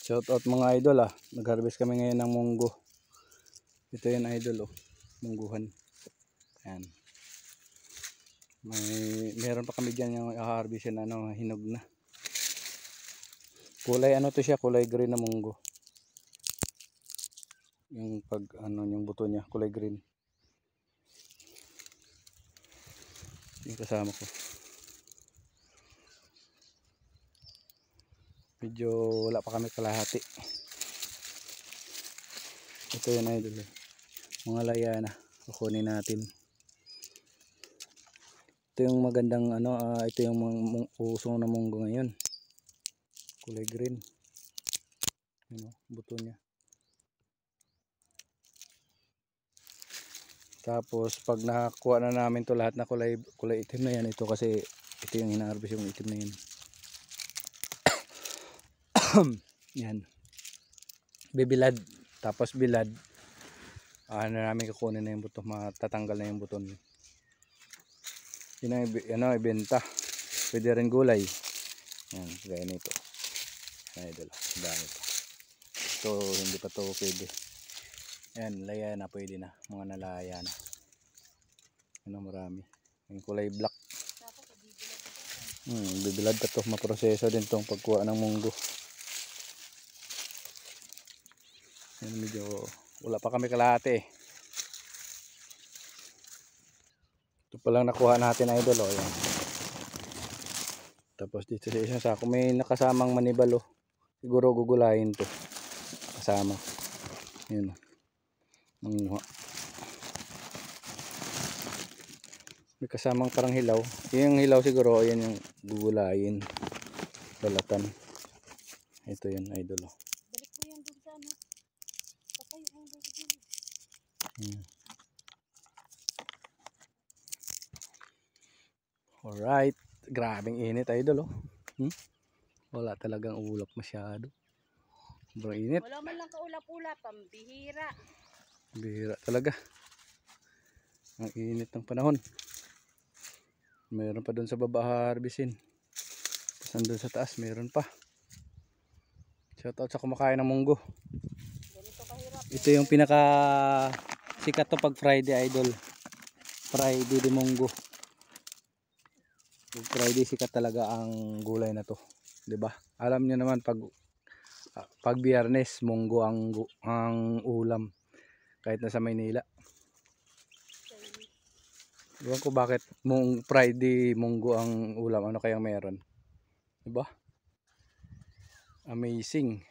Shout out mga idol Nag-harvest kami ngayon ng munggo. Ito yan idol mungguhan. Ayan. Meron pa kami diyan yung i-harvest na hinog na. Kulay to siya, kulay green na munggo. Yung yung buto niya, kulay green. Yung kasama ko. Medyo wala pa kami kalahati. Ito yan idol. Mga layana, kukunin natin. Ito yung magandang ito yung usong na munggo ngayon. Kulay green. Buto niya. Tapos pag nakakuha na namin to lahat na kulay itim na yan, ito kasi ito yung hina-harvest, yung itim na yan. Yan. Bibilad. Tapos bilad. Namin kukunin na yung buto, matatanggal na yung buto niya. Yun ang ibenta. Pwede rin gulay. Yan, gaya nito. Idol, dami pa. Ito hindi pa to pwede. Ayan, laya na, pwede na. Mga nalaya na. Marami. Yung kulay black. Bibilad pa to. Maproseso din tong pagkuha ng munggo. Ayan, medyo wala pa kami kalahati. Ito pa lang nakuha natin idol. Ayan. Tapos dito sa isang sako may nakasamang manibal. Siguro gugulayin to. Kasama. Ayan. May kasamang parang hilaw. Yung hilaw siguro, ayan yung gugulayin. Balatan. Ito yan idol. Balik mo yan dun sa patay yung dun. Alright. Grabing init idol Wala talagang ulap masyado. Sobrang init. Wala man lang kaulap-ulap, pambihira. Bihira talaga. Ang init ng panahon. Meron pa doon sa baba harvestin. Tapos nandun sa taas meron pa. Shout out sa kumakain ng munggo. Ito yung pinaka sikat to pag Friday idol. Friday de munggo. Pag Friday sikat talaga ang gulay na to. 'Di ba? Alam niyo naman pag Biyernes munggo ang ulam kahit nasa Maynila. Ewan ko bakit Friday munggo ang ulam. Ano kayang meron? Diba? Amazing.